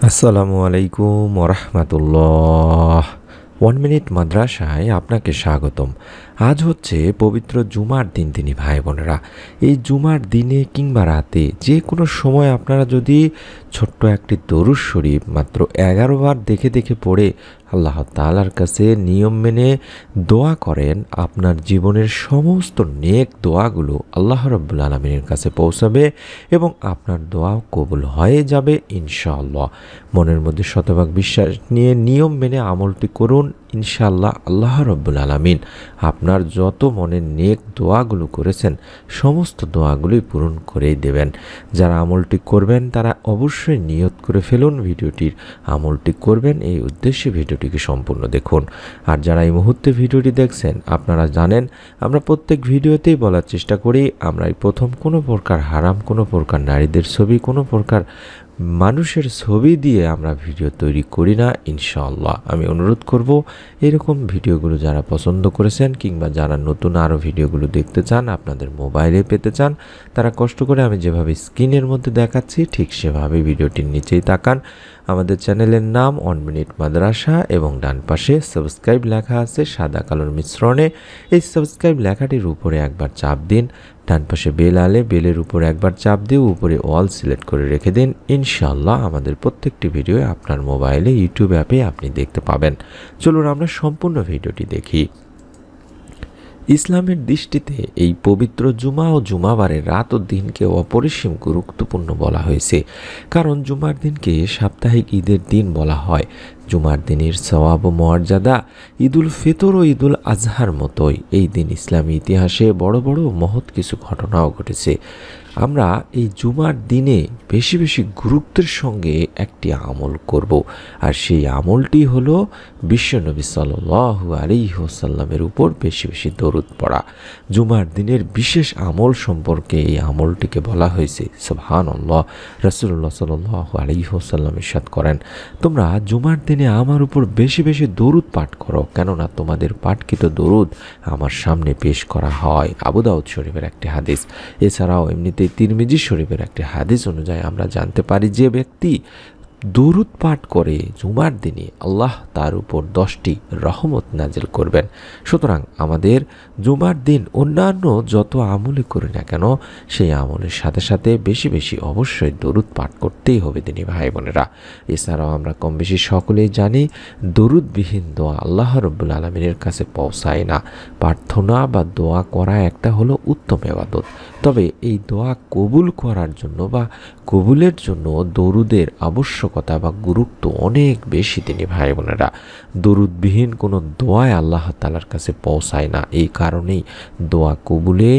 আসসালামু আলাইকুম ওরহমতুল্লাহ। 1 মিনিট মাদ্রাসায় আপনাকে স্বাগতম। আজ হচ্ছে পবিত্র জুমার দিন তিনি ভাই বোনেরা। এই জুমার দিনে কিংবা রাতে যে কোনো সময় আপনারা যদি ছোট্ট একটি দরুদ শরীফ মাত্র 11 বার দেখে দেখে পড়ে আল্লাহ তাআলার কাছে নিয়ম মেনে দোয়া করেন, আপনার জীবনের সমস্ত নেক দোয়াগুলো আল্লাহ রাব্বুল আলামিনের কাছে পৌঁছাবে এবং আপনার দোয়াও কবুল হয়ে যাবে ইনশাআল্লাহ। মনের মধ্যে শতভাগ বিশ্বাস নিয়ে নিয়ম মেনে আমলটি করুন, ইনশাআল্লাহ আল্লাহ রাব্বুল আলামিন আপনার যত মনের নেক দোয়াগুলো করেছেন সমস্ত দোয়াগুলোই পূরণ করেই দেবেন। যারা আমলটি করবেন তারা অবশ্যই নিয়ত করে ফেলুন ভিডিওটির আমলটি করবেন, এই উদ্দেশ্যে ভিডিওটিকে সম্পূর্ণ দেখুন। আর যারা এই মুহূর্তে ভিডিওটি দেখছেন আপনারা জানেন আমরা প্রত্যেক ভিডিওতেই বলার চেষ্টা করি আমরা এই প্রথম কোনো প্রকার হারাম, কোনো প্রকার নারীদের ছবি, কোনো প্রকার মানুষের ছবি দিয়ে আমরা ভিডিও তৈরি করি না ইনশাআল্লাহ। আমি অনুরোধ করব এরকম ভিডিওগুলো যারা পছন্দ করেছেন কিংবা যারা নতুন আরও ভিডিওগুলো দেখতে চান, আপনাদের মোবাইলে পেতে চান, তারা কষ্ট করে আমি যেভাবে স্ক্রিনের মধ্যে দেখাচ্ছি ঠিক সেভাবে ভিডিওটির নিচেই তাকান। আমাদের চ্যানেলের নাম 1 মিনিট মাদ্রাসা এবং ডান পাশে সাবস্ক্রাইব লেখা আছে সাদা কালোর মিশ্রণে। এই সাবস্ক্রাইব লেখাটির উপরে একবার চাপ দিন, ডান পাশে বেল আলে বেলের উপরে একবার চাপ দিয়ে উপরে অল সিলেক্ট করে রেখে দিন। ইনশাআল্লাহ আমাদের প্রত্যেকটি ভিডিও আপনার মোবাইলে ইউটিউব অ্যাপে আপনি দেখতে পাবেন। চলুন আমরা সম্পূর্ণ ভিডিওটি দেখি। ইসলামের দৃষ্টিতে এই পবিত্র জুমা ও জুমাবারের রাত ও দিনকে অপরিসীম গুরুত্বপূর্ণ বলা হয়েছে, কারণ জুমার দিনকে সাপ্তাহিক ঈদের দিন বলা হয়। জুমার দিনের সওয়াব ও মর্যাদা ঈদুল ফিতর ও ঈদুল আজহার মতোই এই দিন ইসলামী ইতিহাসে বড় বড় মহৎ কিছু ঘটনাও ঘটেছে। আমরা এই জুমার দিনে বেশি বেশি গুরুত্বের সঙ্গে একটি আমল করব, আর সেই আমলটি হলো বিশ্বনবী সাল্লাল্লাহু আলাইহি ওয়াসাল্লামের উপর বেশি বেশি দরুদ পড়া। জুমার দিনের বিশেষ আমল সম্পর্কে এই আমলটিকে বলা হয়েছে সুবহানাল্লাহ। রাসূলুল্লাহ সাল্লাল্লাহু আলাইহি ওয়াসাল্লাম ইরশাদ করেন, তোমরা জুমার দিনে আমার উপর বেশি বেশি দরুদ পাঠ করো, কেননা তোমাদের পাঠকৃত দরুদ আমার সামনে পেশ করা হয়। আবু দাউদ শরীফের একটি হাদিস। এছাড়াও এমনিতে তিরমিজি শরীফের একটি হাদিস অনুযায়ী আমরা জানতে পারি যে ব্যক্তি দরুদ পাঠ করে জুমার দিনে আল্লাহ তার উপর 10টি রহমত নাজিল করবেন। সুতরাং আমাদের জুমার দিন অন্যান্য যত আমলই করি না কেন সেই আমলের সাথে সাথে বেশি বেশি অবশ্যই দরুদ পাঠ করতেই হবে দিনী ভাই বোনেরা। এছাড়াও আমরা কম বেশি সকলেই জানি দরুদবিহীন দোয়া আল্লাহ রাব্বুল আলামিনের কাছে পৌঁছায় না। প্রার্থনা বা দোয়া করা একটা হলো উত্তম ইবাদত, তবে এই দোয়া কবুল করার জন্য বা কবুলের জন্য দরুদের আবশ্যকতা বা গুরুত্ব অনেক বেশি দিনী ভাই বোনেরা। দরুদবিহীন কোনো দোয়ায় আল্লাহ তাআলার কাছে পৌঁছায় না। এই কারণেই দোয়া কবুলে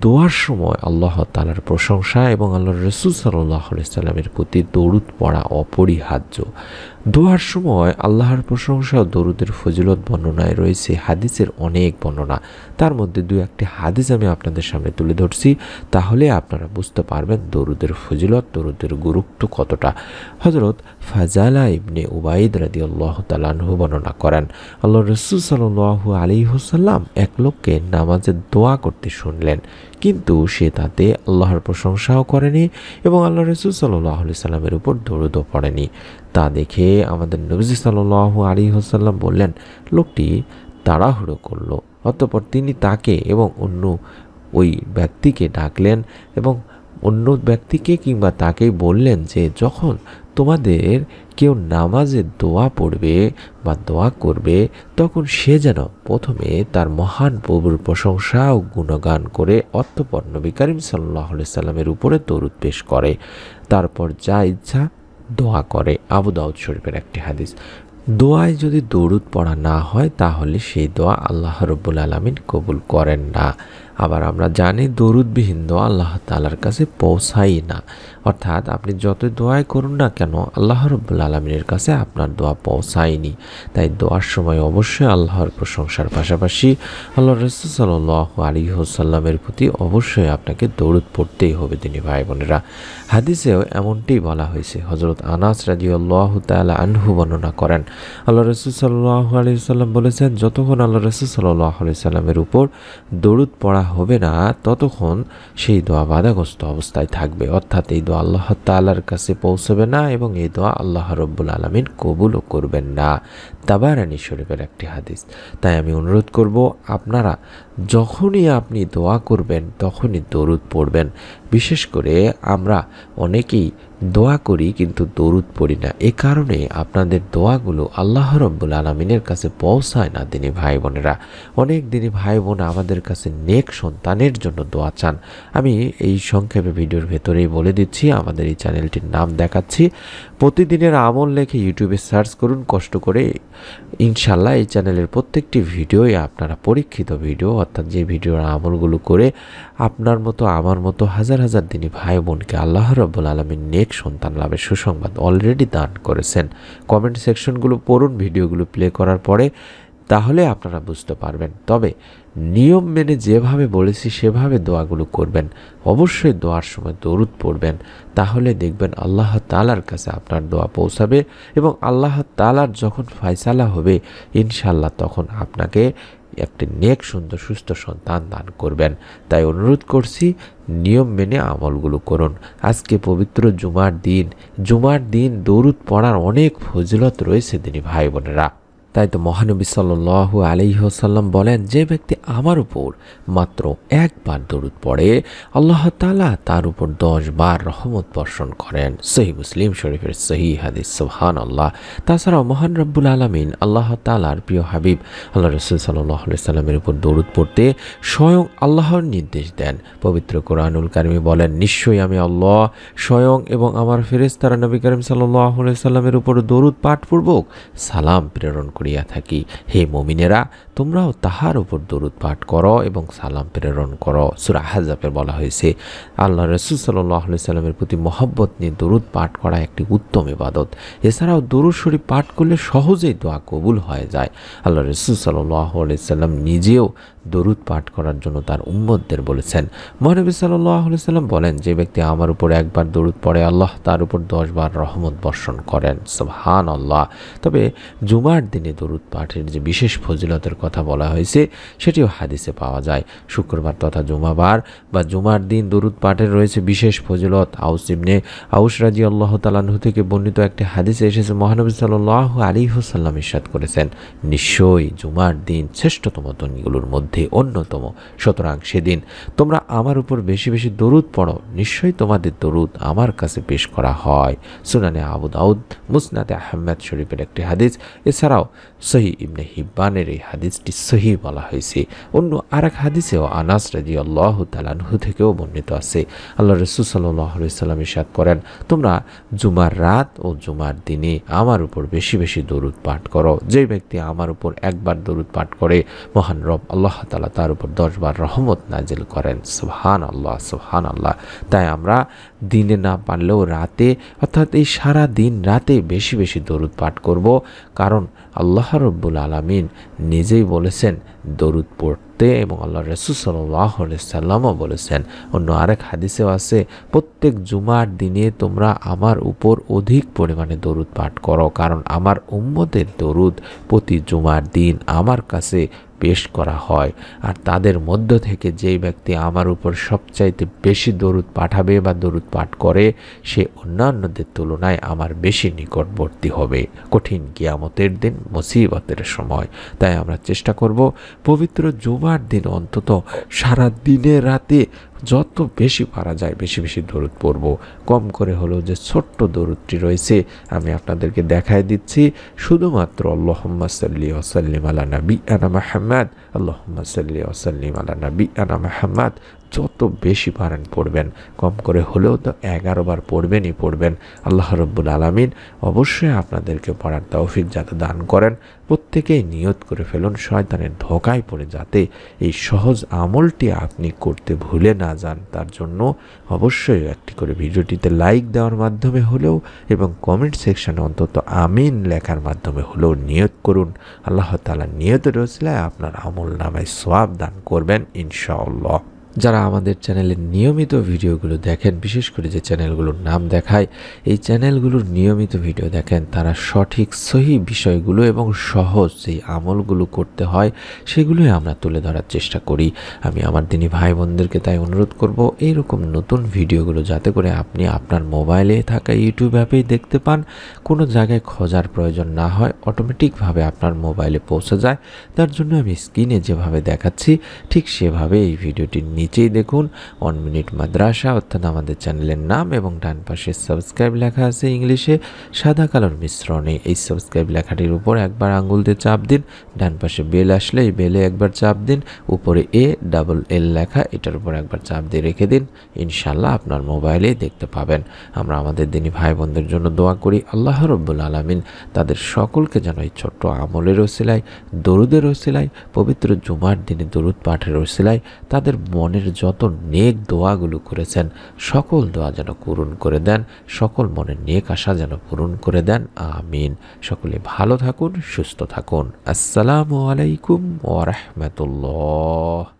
দোয়ার সময় আল্লাহ তাআলার প্রশংসা এবং আল্লাহর রাসূল সাল্লাল্লাহু আলাইহি সাল্লামের প্রতি দরুদ পড়া অপরিহার্য। দোয়ার সময় আল্লাহর প্রশংসা ও দরুদের ফজিলত বর্ণনায় রয়েছে হাদিসের অনেক বর্ণনা। তার মধ্যে দু একটি হাদিস আমি আপনাদের সামনে তুলে ধরছি, তাহলে আপনারা বুঝতে পারবেন দরুদের ফজিলত, দরুদের গুরুত্ব কতটা। হযরত ফাজালা ইবনে উবাইদ রাদিয়াল্লাহু তাআলা আনহু বর্ণনা করেন, আল্লাহর রাসূল সাল্লাল্লাহু আলাইহি ওয়াসাল্লাম এক লোককে নামাজে দোয়া করতে শুনলেন, কিন্তু সে তাতে আল্লাহর প্রশংসাও করেনি এবং আল্লাহর রাসূল সাল্লাল্লাহু আলাইহি সাল্লামের উপর দরুদও পড়েনি। তা দেখে আমাদের নবী সাল্লাল্লাহু আলাইহি ওয়াসাল্লাম বললেন, লোকটি তাড়াহুড়ো করল। অতঃপর তিনি তাকে এবং অন্য ওই ব্যক্তিকে ডাকলেন এবং অন্য ব্যক্তিকে কিংবা তাকেই বললেন যে যখন তোমাদের কেউ নামাজে দোয়া পড়বে বা দোয়া করবে তখন সে যেন প্রথমে তার মহান প্রভুর প্রশংসা ও গুণগান করে অতঃপর নবী করিম সাল্লাল্লাহু আলাইহি সাল্লামের উপরে দরুদ পেশ করে, তারপর যা ইচ্ছা দোয়া করে। আবু দাউদ শরীফের একটি হাদিস। দোয়ায় যদি দরুদ পড়া না হয় তাহলে সেই দোয়া আল্লাহ রাব্বুল আলামিন কবুল করেন না। আবার আমরা জানি দরুদবিহীন দোয়া আল্লাহ তাআলার কাছে পৌঁছাই না, অর্থাৎ আপনি যতই দোয়াই করুন না কেন আল্লাহ রাব্বুল আলামিনের কাছে আপনার দোয়া পৌঁছায়নি। তাই দোয়ার সময় অবশ্যই আল্লাহর প্রশংসার পাশাপাশি আল্লাহর রাসূল সাল্লাল্লাহু আলাইহি ওয়াসাল্লামের প্রতি অবশ্যই আপনাকে দরুদ পড়তেই হবে দিনী ভাই বোনেরা। হাদিসেও এমনটিই বলা হয়েছে। হযরত আনাস রাদিয়াল্লাহু তাআলা আনহু বর্ণনা করেন, আল্লাহর রাসূল সাল্লাল্লাহু আলাইহি ওয়াসাল্লাম বলেছেন, যতক্ষণ আল্লাহর রাসূল সাল্লাল্লাহু আলাইহি ওয়াসাল্লামের উপর দরুদ পড়া হবে না ততক্ষণ সেই দোয়া বাধাগ্রস্ত অবস্থায় থাকবে, অর্থাৎ এই দোয়া আল্লাহ তাআলার কাছে পৌঁছবে না এবং এই দোয়া আল্লাহ রাব্বুল আলামিন কবুলও করবেন না। তাবারানী শরীফের একটি হাদিস। তাই আমি অনুরোধ করব, আপনারা যখনই আপনি দোয়া করবেন তখনই দরুদ পড়বেন। বিশেষ করে আমরা অনেকেই দোয়া করি কিন্তু দরুদ পড়ি না। এ কারণে আপনাদের দোয়াগুলো আল্লাহ রাব্বুল আলামিনের কাছে পৌঁছায় না। দিনী ভাই বোনেরা, অনেক দিনী ভাই বোন আমাদের কাছে নেক সন্তানের জন্য দোয়া চান। আমি এই সংক্ষেপে ভিডিওর ভেতরেই বলে দিচ্ছি, আমাদের এই চ্যানেলটির নাম দেখাচ্ছি। প্রতিদিনের আমল লেখে ইউটিউবে সার্চ করুন কষ্ট করে। ইনশাল্লাহ এই চ্যানেলের প্রত্যেকটি ভিডিওই আপনারা পরীক্ষিত ভিডিও, অর্থাৎ যে ভিডিওর আমলগুলো করে আপনার মতো আমার মতো হাজার হাজার দিনী ভাই বোনকে আল্লাহ রাব্বুল আলামিন নেক সন্তান লাভের সুসংবাদ অলরেডি দান করেছেন। কমেন্ট সেকশনগুলো পড়ুন ভিডিওগুলো প্লে করার পরে, তাহলে আপনারা বুঝতে পারবেন। তবে নিয়ম মেনে যেভাবে বলেছি সেভাবে দোয়াগুলো করবেন। অবশ্যই দোয়ার সময় দরুদ পড়বেন, তাহলে দেখবেন আল্লাহ তাআলার কাছে আপনার দোয়া পৌঁছাবে এবং আল্লাহ তাআলার যখন ফয়সালা হবে ইনশাল্লাহ তখন আপনাকে একটি নেক সুন্দর সুস্থ সন্তান দান করবেন। তাই অনুরোধ করছি, নিয়ম মেনে আমলগুলো করুন। আজকে পবিত্র জুমার দিন দরুদ পড়ার অনেক ফজিলত রয়েছে দিনী ভাই বোনেরা। তাই তো মহানবী সাল্লাল্লাহু আলাইহি ওয়াসাল্লাম বলেন, যে ব্যক্তি আমার উপর মাত্র একবার দরুদ পড়ে আল্লাহ তাআলা তার উপর 10 বার রহমত বর্ষণ করেন। সহিহ মুসলিম শরীফের সহিহ হাদিস। সুবহানাল্লাহ। তাছাড়াও মহান রব্বুল আলামিন আল্লাহ তাআলার প্রিয় হাবিব আল্লাহ রাসূল সাল্লাল্লাহু আলাইহি সাল্লামের উপর দরুদ পড়তে স্বয়ং আল্লাহর নির্দেশ দেন। পবিত্র কোরআনুল কারিমে বলেন, নিশ্চয়ই আমি আল্লাহ স্বয়ং এবং আমার ফেরেশতারা নবী করিম সাল্লাল্লাহু আলাইহি সাল্লামের উপর দরুদ পাঠপূর্বক সালাম প্রেরণ করিয়া থাকি। হে মুমিনেরা, তোমরাও তাহার উপর দরুদ পাঠ করো এবং সালাম প্রেরণ করো। সূরা আহজাবে বলা হয়েছে, আল্লাহ রাসূল সাল্লাল্লাহু আলাইহি সাল্লামের প্রতি মহব্বত নিয়ে দরুদ পাঠ করা একটি উত্তম ইবাদত। এছাড়াও দরুদ শরীফ পাঠ করলে সহজেই দোয়া কবুল হয়ে যায়। আল্লাহ রাসূল সাল্লাল্লাহু আলাইহি সাল্লাম নিজেও দরুদ পাঠ করার জন্য তার উম্মতদের বলেছেন। মহানবী সাল্লাল্লাহু আলাইহি সাল্লাম বলেন, যে ব্যক্তি আমার উপর একবার দরুদ পড়ে আল্লাহ তার উপর 10 বার রহমত বর্ষণ করেন। সুবহানাল্লাহ। তবে জুমার দিনে দরুদ পাঠের যে বিশেষ ফজিলতের কথা বলা হয়েছে সেটিও হাদিসে পাওয়া যায়। শুক্রবার তথা জুমাবার বা জুমার দিন দরুদ পাঠের রয়েছে বিশেষ ফজিলত। আউস রাদিয়াল্লাহু তাআলা আনহু থেকে বর্ণিত একটি হাদিসে এসেছে, মহানবী সাল্লাল্লাহু আলাইহি ওয়াসাল্লাম ইরশাদ করেছেন, নিশ্চয়ই জুমার দিন শ্রেষ্ঠতম দিনগুলোর মধ্যে অন্যতম। সুতরাং সেদিন তোমরা আমার উপর বেশি বেশি দরুদ পড়ো, নিশ্চয়ই তোমাদের দরুদ আমার কাছে পেশ করা হয়। সুনানে আবু দাউদ, মুসনাদে আহমদ শরীফের একটি হাদিস। এছাড়াও সহিহ ইবনে হিব্বানের এই হাদিসটি সহিহ বলা হয়েছে। অন্য আরেক হাদিসেও আনাস রাদিয়াল্লাহু তাআলা আনহু থেকেও বর্ণিত আছে, আল্লাহ রাসূল সাল্লাল্লাহু আলাইহি সাল্লাম ইরশাদ করেন, তোমরা জুমার রাত ও জুমার দিনে আমার উপর বেশি বেশি দরুদ পাঠ করো। যে ব্যক্তি আমার উপর একবার দরুদ পাঠ করে মহান রব আল্লাহ তাআলা তার উপর 10 বার রহমত নাজিল করেন। সুবহানাল্লাহ, সুবহানাল্লাহ। তাই আমরা দিনে না পারলেও রাতে, অর্থাৎ এই সারা দিন রাতে বেশি বেশি দরুদ পাঠ করব, কারণ আল্লাহ রাব্বুল আলামিন নিজেই বলেছেন দরুদ পড়তে এবং আল্লাহ রাসূল সাল্লাল্লাহু আলাইহি সাল্লামও বলেছেন। অন্য আরেক হাদিসেও আছে, প্রত্যেক জুমার দিনে তোমরা আমার উপর অধিক পরিমাণে দরুদ পাঠ করো, কারণ আমার উম্মতের দরুদ প্রতি জুমার দিন আমার কাছে পেশ করা হয়। আর তাদের মধ্য থেকে যেই ব্যক্তি আমার উপর সবচাইতে বেশি দরুদ পাঠাবে বা দরুদ পাঠ করে সে অন্যান্যদের তুলনায় আমার বেশি নিকটবর্তী হবে কঠিন কিয়ামতের দিন, মুসিবতের সময়। তাই আমরা চেষ্টা করব পবিত্র জুমার দিন অন্তত সারা দিনে রাতে যত বেশি পারা যায় বেশি বেশি দরুদ পড়ব। কম করে হলেও যে ছোট্ট দরুদটি রয়েছে আমি আপনাদেরকে দেখায় দিচ্ছি। শুধুমাত্র আল্লাহুম্মা সাল্লি ওয়া সাল্লিম আলা নাবিয়্যিনা মুহাম্মদ, আল্লাহুম্মা সাল্লি ওয়া সাল্লিম আলা নাবিয়্যিনা মুহাম্মদ। যত বেশি পারেন পড়বেন, কম করে হলেও তো 11 বার পড়বেন। আল্লাহ রাব্বুল আলামিন অবশ্যই আপনাদেরকে পড়ার তৌফিক যাতে দান করেন। প্রত্যেকেই নিয়ত করে ফেলুন শয়তানের ধোঁকায় পড়ে যাতে এই সহজ আমলটি আপনি করতে ভুলে না যান। তার জন্য অবশ্যই একটি করে ভিডিওটিতে লাইক দেওয়ার মাধ্যমে হলেও এবং কমেন্ট সেকশনে অন্তত আমিন লেখার মাধ্যমে হলেও নিয়ত করুন। আল্লাহ তাআলা নিয়তের ওসিলায় আপনার আমল নামায় সওয়াব দান করবেন ইনশাআল্লাহ। যারা আমাদের চ্যানেলের নিয়মিত ভিডিওগুলো দেখেন, বিশেষ করে যে চ্যানেলগুলোর নাম দেখায়, এই চ্যানেলগুলোর নিয়মিত ভিডিও দেখেন, তারা সঠিক সহি বিষয়গুলো এবং সহজ যেই আমলগুলো করতে হয় সেগুলোই আমরা তুলে ধরার চেষ্টা করি। আমি আমার দিনী ভাই বোনদেরকে তাই অনুরোধ করব, এইরকম নতুন ভিডিওগুলো যাতে করে আপনি আপনার মোবাইলে থাকা ইউটিউব অ্যাপেই দেখতে পান, কোনো জায়গায় খোঁজার প্রয়োজন না হয়, অটোমেটিকভাবে আপনার মোবাইলে পৌঁছে যায়। তার জন্য আমি স্ক্রিনে যেভাবে দেখাচ্ছি ঠিক সেভাবে এই ভিডিওটির নিচেই দেখুন 1 মিনিট মাদ্রাসা, অর্থাৎ আমাদের চ্যানেলের নাম, এবং ডান পাশে সাবস্ক্রাইব লেখা আছে ইংলিশে সাদা কালোর মিশ্রণে। এই সাবস্ক্রাইব লেখাটির উপর একবার আঙ্গুল দিয়ে চাপ দিন, ডান পাশে বেল আসলে এই বেলে একবার চাপ দিন, উপরে ALL লেখা, এটার উপর একবার চাপ দিয়ে রেখে দিন। ইনশাল্লাহ আপনার মোবাইলেই দেখতে পাবেন। আমরা আমাদের দিনী ভাই বোনদের জন্য দোয়া করি, আল্লাহ রব্বুল আলামিন তাদের সকলকে যেন এই ছোট্ট আমলের ওসিলায়, দরুদের ওসিলায়, পবিত্র জুমার দিনে দরুদ পাঠের ওসিলায় তাদের মনের যত নেক দোয়াগুলো করেছেন সকল দোয়া যেন পূরণ করে দেন, সকল মনের নেক আশা যেন পূরণ করে দেন। আমিন। সকলে ভালো থাকুন, সুস্থ থাকুন। আসসালামু আলাইকুম ওয়া রাহমাতুল্লাহ।